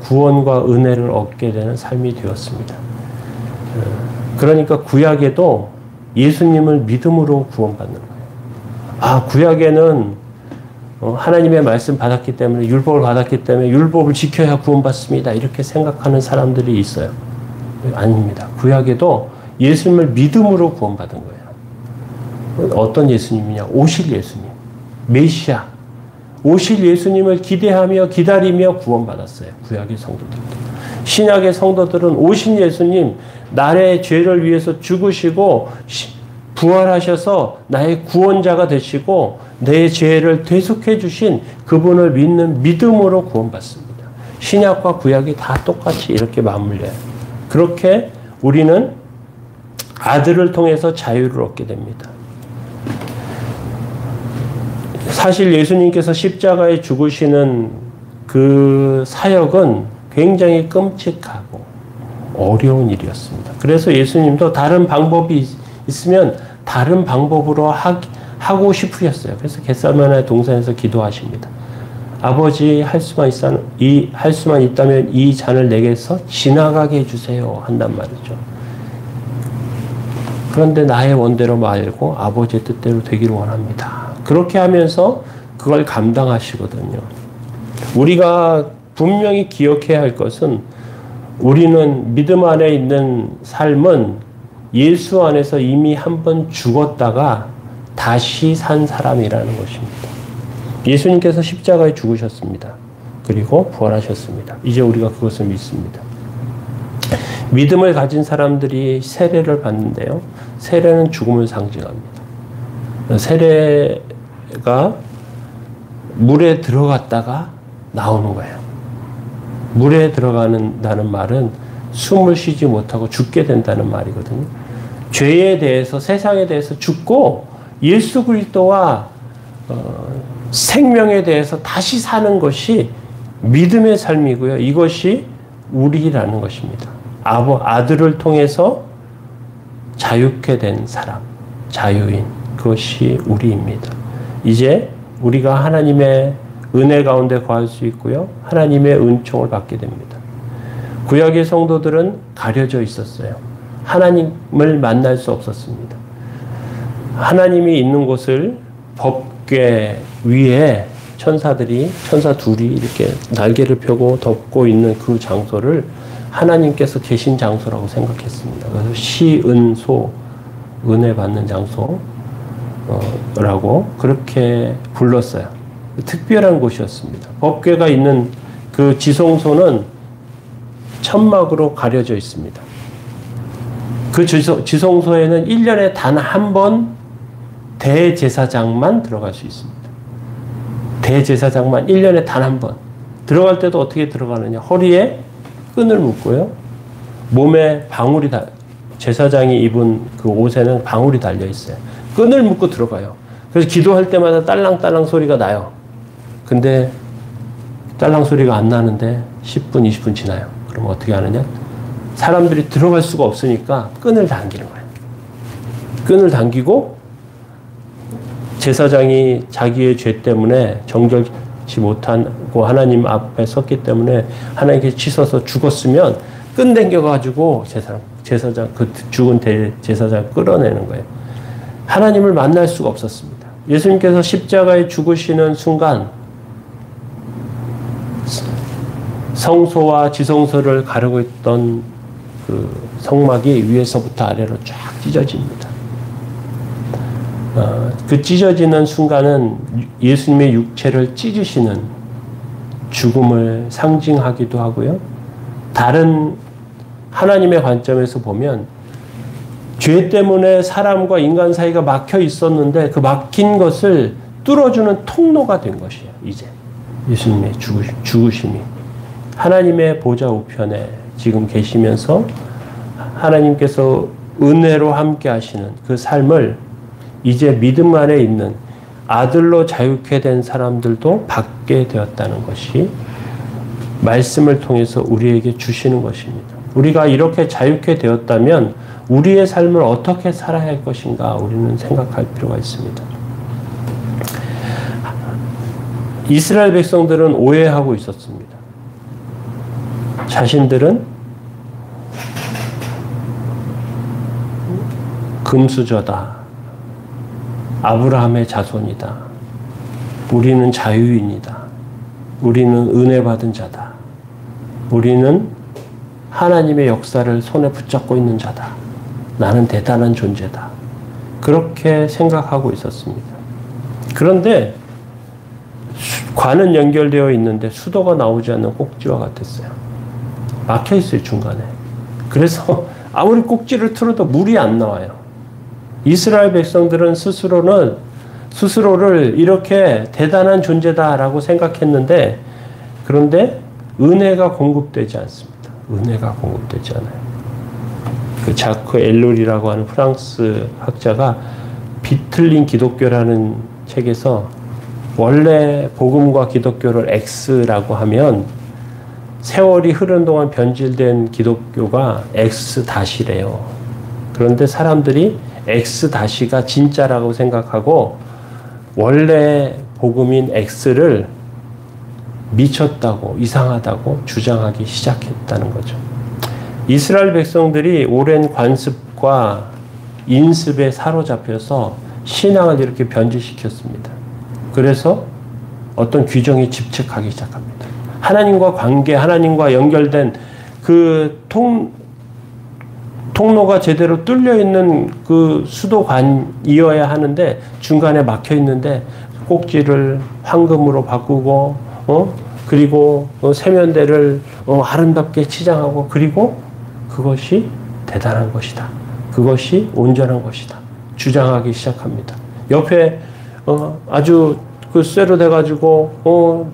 구원과 은혜를 얻게 되는 삶이 되었습니다. 그러니까 구약에도 예수님을 믿음으로 구원받는 거예요. 구약에는 하나님의 말씀 받았기 때문에 율법을 받았기 때문에 율법을 지켜야 구원받습니다. 이렇게 생각하는 사람들이 있어요. 아닙니다. 구약에도 예수님을 믿음으로 구원받은 거예요. 어떤 예수님이냐? 오실 예수님. 메시아, 오실 예수님을 기대하며 기다리며 구원받았어요. 구약의 성도들도. 신약의 성도들은 오신 예수님, 나의 죄를 위해서 죽으시고 부활하셔서 나의 구원자가 되시고 내 죄를 대속해 주신 그분을 믿는 믿음으로 구원받습니다. 신약과 구약이 다 똑같이 이렇게 맞물려요. 그렇게 우리는 아들을 통해서 자유를 얻게 됩니다. 사실 예수님께서 십자가에 죽으시는 그 사역은 굉장히 끔찍하고 어려운 일이었습니다. 그래서 예수님도 다른 방법이 있으면 다른 방법으로 하고 싶으셨어요. 그래서 겟세마네 동산에서 기도하십니다. 아버지, 할 수만 있다면 이 잔을 내게서 지나가게 해주세요. 한단 말이죠. 그런데 나의 원대로 말고 아버지의 뜻대로 되기를 원합니다. 그렇게 하면서 그걸 감당하시거든요. 우리가 분명히 기억해야 할 것은 우리는 믿음 안에 있는 삶은 예수 안에서 이미 한 번 죽었다가 다시 산 사람이라는 것입니다. 예수님께서 십자가에 죽으셨습니다. 그리고 부활하셨습니다. 이제 우리가 그것을 믿습니다. 믿음을 가진 사람들이 세례를 받는데요. 세례는 죽음을 상징합니다. 세례가 물에 들어갔다가 나오는 거예요. 물에 들어간다는 말은 숨을 쉬지 못하고 죽게 된다는 말이거든요. 죄에 대해서, 세상에 대해서 죽고 예수 그리스도와 생명에 대해서 다시 사는 것이 믿음의 삶이고요. 이것이 우리라는 것입니다. 아들을 통해서 자유케 된 사람, 자유인, 그것이 우리입니다. 이제 우리가 하나님의 은혜 가운데 거할 수 있고요. 하나님의 은총을 받게 됩니다. 구약의 성도들은 가려져 있었어요. 하나님을 만날 수 없었습니다. 하나님이 있는 곳을 법궤 위에 천사 둘이 이렇게 날개를 펴고 덮고 있는 그 장소를 하나님께서 계신 장소라고 생각했습니다. 그래서 시은소, 은혜 받는 장소라고 그렇게 불렀어요. 특별한 곳이었습니다. 법궤가 있는 그 지성소는 천막으로 가려져 있습니다. 그 지성소에는 1년에 단 한 번 대제사장만 들어갈 수 있습니다. 대제사장만 1년에 단 한 번. 들어갈 때도 어떻게 들어가느냐. 허리에 끈을 묶고요. 몸에 방울이 제사장이 입은 그 옷에는 방울이 달려 있어요. 끈을 묶고 들어가요. 그래서 기도할 때마다 딸랑딸랑 소리가 나요. 근데 딸랑 소리가 안 나는데 10분, 20분 지나요. 그럼 어떻게 하느냐? 사람들이 들어갈 수가 없으니까 끈을 당기는 거예요. 끈을 당기고 제사장이 자기의 죄 때문에 정결치 못하고 하나님 앞에 섰기 때문에 하나님께 치서서 죽었으면 끈 당겨가지고 제사장, 그 죽은 제사장 끌어내는 거예요. 하나님을 만날 수가 없었습니다. 예수님께서 십자가에 죽으시는 순간 성소와 지성소를 가르고 있던 그 성막이 위에서부터 아래로 쫙 찢어집니다. 그 찢어지는 순간은 예수님의 육체를 찢으시는 죽음을 상징하기도 하고요. 다른 하나님의 관점에서 보면 죄 때문에 사람과 인간 사이가 막혀 있었는데 그 막힌 것을 뚫어주는 통로가 된 것이에요. 이제 예수님의 죽으심이 하나님의 보좌 우편에 지금 계시면서 하나님께서 은혜로 함께 하시는 그 삶을 이제 믿음 안에 있는 아들로 자유케 된 사람들도 받게 되었다는 것이 말씀을 통해서 우리에게 주시는 것입니다. 우리가 이렇게 자유케 되었다면 우리의 삶을 어떻게 살아야 할 것인가 우리는 생각할 필요가 있습니다. 이스라엘 백성들은 오해하고 있었습니다. 자신들은 금수저다. 아브라함의 자손이다. 우리는 자유인이다. 우리는 은혜 받은 자다. 우리는 하나님의 역사를 손에 붙잡고 있는 자다. 나는 대단한 존재다. 그렇게 생각하고 있었습니다. 그런데 관은 연결되어 있는데 수도가 나오지 않는 꼭지와 같았어요. 막혀 있어요, 중간에. 그래서 아무리 꼭지를 틀어도 물이 안 나와요. 이스라엘 백성들은 스스로를 이렇게 대단한 존재다라고 생각했는데, 그런데 은혜가 공급되지 않습니다. 은혜가 공급되지 않아요. 그 자크 엘룰이라고 하는 프랑스 학자가 비틀린 기독교라는 책에서 원래 복음과 기독교를 X라고 하면 세월이 흐르는 동안 변질된 기독교가 X-래요. 그런데 사람들이 X-가 진짜라고 생각하고 원래 복음인 X를 미쳤다고, 이상하다고 주장하기 시작했다는 거죠. 이스라엘 백성들이 오랜 관습과 인습에 사로잡혀서 신앙을 이렇게 변질시켰습니다. 그래서 어떤 규정에 집착하기 시작합니다. 하나님과 관계, 하나님과 연결된 그 통로가 제대로 뚫려 있는 그 수도관이어야 하는데 중간에 막혀 있는데 꼭지를 황금으로 바꾸고, 그리고 세면대를 아름답게 치장하고, 그리고 그것이 대단한 것이다. 그것이 온전한 것이다. 주장하기 시작합니다. 옆에 아주 그 쇠로 돼가지고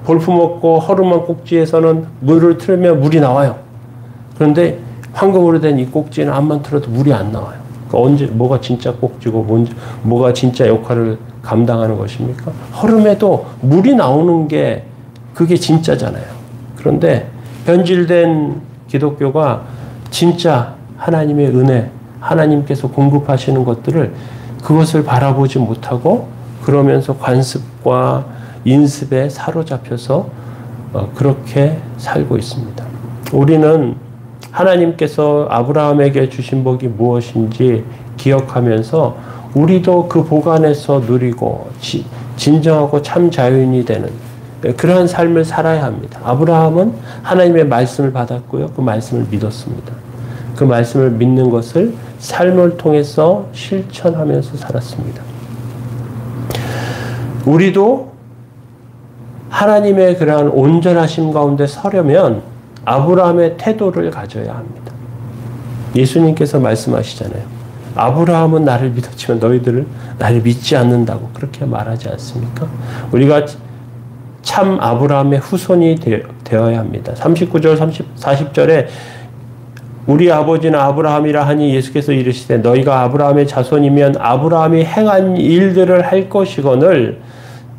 볼품없고 허름한 꼭지에서는 물을 틀면 물이 나와요. 그런데 황금으로 된 이 꼭지는 암만 틀어도 물이 안 나와요. 그러니까 뭐가 진짜 꼭지고 뭐가 진짜 역할을 감당하는 것입니까? 허름해도 물이 나오는 게 그게 진짜잖아요. 그런데 변질된 기독교가 진짜 하나님의 은혜, 하나님께서 공급하시는 것들을 그것을 바라보지 못하고 그러면서 관습과 인습에 사로잡혀서 그렇게 살고 있습니다. 우리는 하나님께서 아브라함에게 주신 복이 무엇인지 기억하면서 우리도 그 복 안에서 누리고 진정하고 참 자유인이 되는 그러한 삶을 살아야 합니다. 아브라함은 하나님의 말씀을 받았고요. 그 말씀을 믿었습니다. 그 말씀을 믿는 것을 삶을 통해서 실천하면서 살았습니다. 우리도 하나님의 그러한 온전하심 가운데 서려면 아브라함의 태도를 가져야 합니다. 예수님께서 말씀하시잖아요. 아브라함은 나를 믿었지만 너희들은 나를 믿지 않는다고 그렇게 말하지 않습니까? 우리가 참 아브라함의 후손이 되어야 합니다. 39절, 40절에 우리 아버지는 아브라함이라 하니 예수께서 이르시되 너희가 아브라함의 자손이면 아브라함이 행한 일들을 할 것이거늘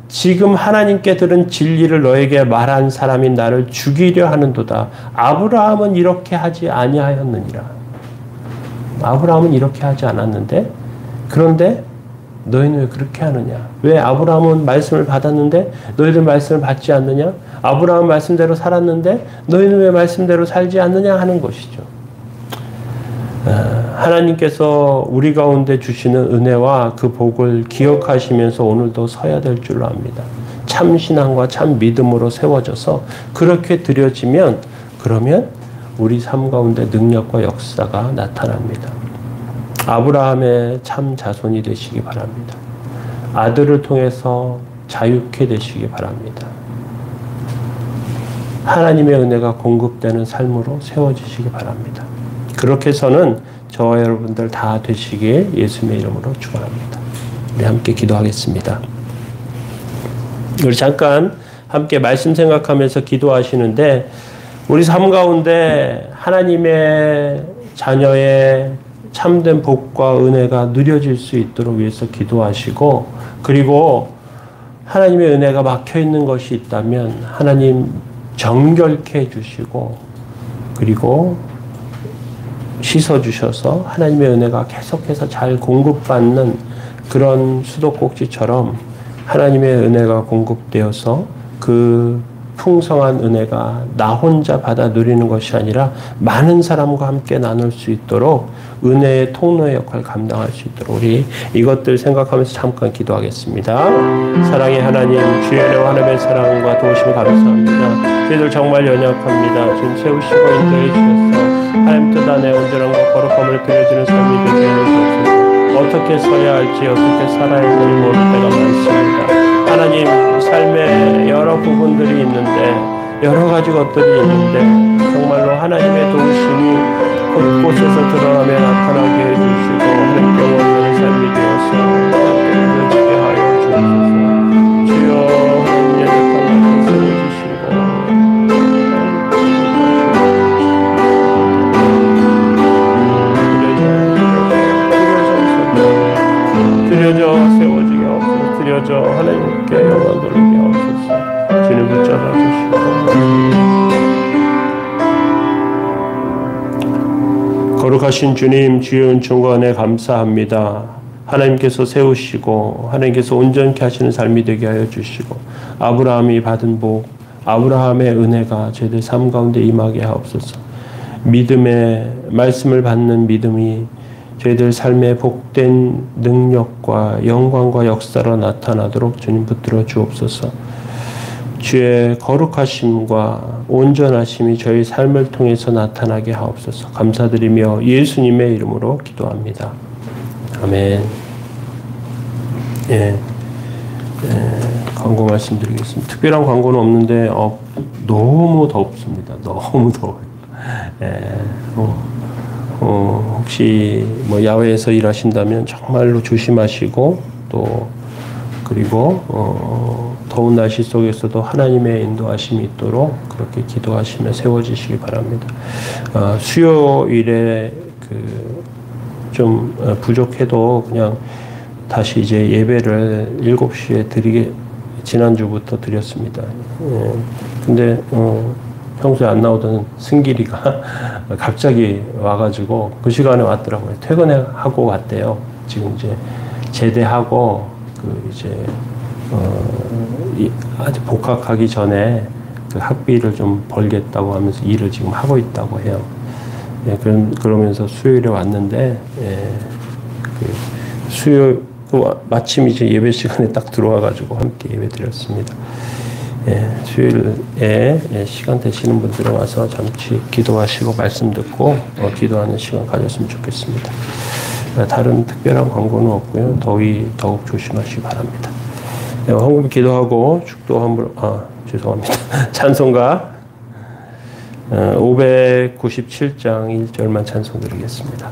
지금 하나님께 들은 진리를 너에게 말한 사람인 나를 죽이려 하는도다. 아브라함은 이렇게 하지 아니하였느니라. 아브라함은 이렇게 하지 않았는데 그런데 너희는 왜 그렇게 하느냐? 왜 아브라함은 말씀을 받았는데 너희들 말씀을 받지 않느냐? 아브라함 말씀대로 살았는데 너희는 왜 말씀대로 살지 않느냐 하는 것이죠. 하나님께서 우리 가운데 주시는 은혜와 그 복을 기억하시면서 오늘도 서야 될 줄로 압니다. 참 신앙과 참 믿음으로 세워져서 그렇게 드려지면 그러면 우리 삶 가운데 능력과 역사가 나타납니다. 아브라함의 참 자손이 되시기 바랍니다. 아들을 통해서 자유케 되시기 바랍니다. 하나님의 은혜가 공급되는 삶으로 세워지시기 바랍니다. 그렇게 해서는 저와 여러분들 다 되시길 예수님의 이름으로 축원합니다. 우리 함께 기도하겠습니다. 우리 잠깐 함께 말씀 생각하면서 기도하시는데 우리 삶 가운데 하나님의 자녀의 참된 복과 은혜가 누려질 수 있도록 위해서 기도하시고 그리고 하나님의 은혜가 막혀있는 것이 있다면 하나님 정결케 해주시고 그리고 씻어주셔서 하나님의 은혜가 계속해서 잘 공급받는 그런 수도꼭지처럼 하나님의 은혜가 공급되어서 그 풍성한 은혜가 나 혼자 받아 누리는 것이 아니라 많은 사람과 함께 나눌 수 있도록 은혜의 통로의 역할을 감당할 수 있도록 우리 이것들 생각하면서 잠깐 기도하겠습니다. 사랑의 하나님, 주의 은혜와 하나님의 사랑과 도우심을 감사합니다. 저희들 정말 연약합니다. 지금 세우시고 인도해 주셔서 하나님 뜻 안에 온전함과 거룩함을 드려지는 삶이 되게 해주옵소서. 어떻게 서야 할지 어떻게 살아야 할지 모를 때가 많습니다. 하나님 삶의 여러 부분들이 있는데 여러 가지 것들이 있는데 정말로 하나님의 도우심이 곳곳에서 드러나며 나타나게 해주시고 함께 원하는 삶이 되어서 함께 하여 주옵소서. 주여 하나님의 뜻을 세워주시고 드려져 세워지게 하옵소서. 드려져 하나님께 영광 돌리게 하옵소서. 주님 붙잡아 주시고 거룩하신 주님, 주의 은총과 은혜 감사합니다. 하나님께서 세우시고 하나님께서 온전케 하시는 삶이 되게 하여 주시고 아브라함이 받은 복, 아브라함의 은혜가 저희들 삶 가운데 임하게 하옵소서. 믿음의 말씀을 받는 믿음이 저희들 삶의 복된 능력과 영광과 역사로 나타나도록 주님 붙들어 주옵소서. 주의 거룩하심과 온전하심이 저희 삶을 통해서 나타나게 하옵소서. 감사드리며 예수님의 이름으로 기도합니다. 아멘. 광고 말씀드리겠습니다. 특별한 광고는 없는데 너무 덥습니다. 너무 더워요. 혹시 뭐 야외에서 일하신다면 정말로 조심하시고 또 그리고 더운 날씨 속에서도 하나님의 인도하심이 있도록 그렇게 기도하시며 세워지시기 바랍니다. 수요일에 좀 부족해도 그냥 다시 이제 예배를 7시에 지난주부터 드렸습니다. 근데 평소에 안 나오던 승길이가 갑자기 와가지고 그 시간에 왔더라고요. 퇴근하고 왔대요. 지금 이제 제대하고 아직 복학하기 전에 그 학비를 좀 벌겠다고 하면서 일을 지금 하고 있다고 해요. 그러면서 수요일에 왔는데, 마침 이제 예배 시간에 딱 들어와가지고 함께 예배 드렸습니다. 수요일에 시간 되시는 분들은 와서 잠시 기도하시고 말씀 듣고 기도하는 시간 가졌으면 좋겠습니다. 다른 특별한 광고는 없고요. 더위 더욱 조심하시기 바랍니다. 헌금 기도하고 축도 한번 죄송합니다. 찬송가 597장 1절만 찬송 드리겠습니다.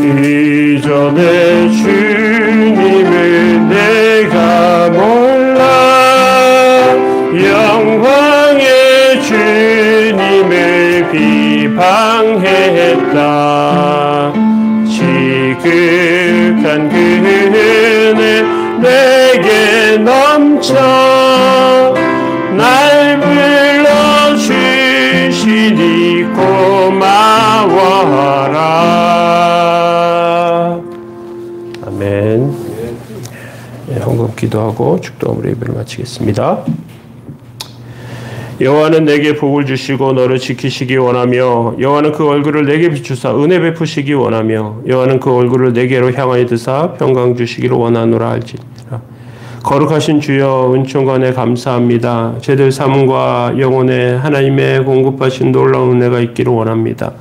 이전에 주님을 내가 몰라 영광의 주님을 비방했다. 지극한 그 은혜 내게 넘쳐 날 불러주시니 고마워하라. 아멘. 헌금 기도하고 축도함으로 예배를 마치겠습니다. 여호와는 내게 복을 주시고 너를 지키시기 원하며 여호와는 그 얼굴을 내게 비추사 은혜 베푸시기 원하며 여호와는 그 얼굴을 내게로 향하여 드사 평강 주시기를 원하노라 할지니라. 거룩하신 주여 은총과 은혜 감사합니다. 저희들 삶과 영혼에 하나님의 공급하신 놀라운 은혜가 있기를 원합니다.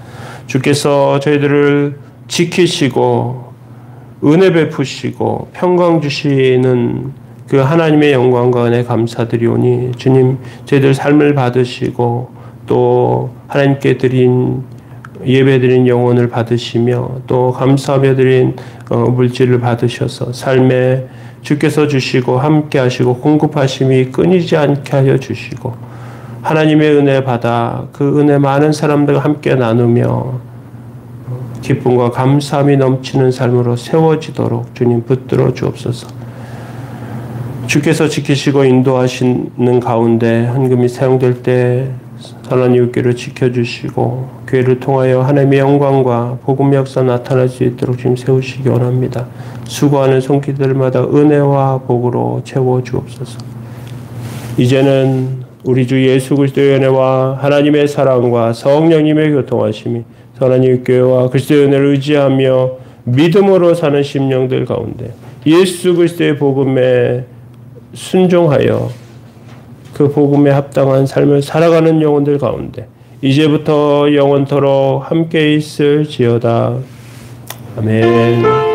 주께서 저희들을 지키시고 은혜 베푸시고 평강 주시는 그 하나님의 영광과 은혜 감사드리오니 주님 저희들 삶을 받으시고 또 하나님께 드린 예배드린 영혼을 받으시며 또 감사하며 드린 물질을 받으셔서 삶에 주께서 주시고 함께 하시고 공급하심이 끊이지 않게 하여 주시고 하나님의 은혜 받아 그 은혜 많은 사람들과 함께 나누며 기쁨과 감사함이 넘치는 삶으로 세워지도록 주님 붙들어 주옵소서. 주께서 지키시고 인도하시는 가운데 헌금이 사용될 때 선한 이웃교를 지켜주시고 교회를 통하여 하나님의 영광과 복음의 역사 나타날 수 있도록 주님 세우시기 원합니다. 수고하는 손길들마다 은혜와 복으로 채워주옵소서. 이제는 우리 주 예수 그리스도의 은혜와 하나님의 사랑과 성령님의 교통하심이 선한 이웃교회와 그리스도의 은혜를 의지하며 믿음으로 사는 심령들 가운데 예수 그리스도의 복음에 순종하여 그 복음에 합당한 삶을 살아가는 영혼들 가운데 이제부터 영원토록 함께 있을지어다. 아멘.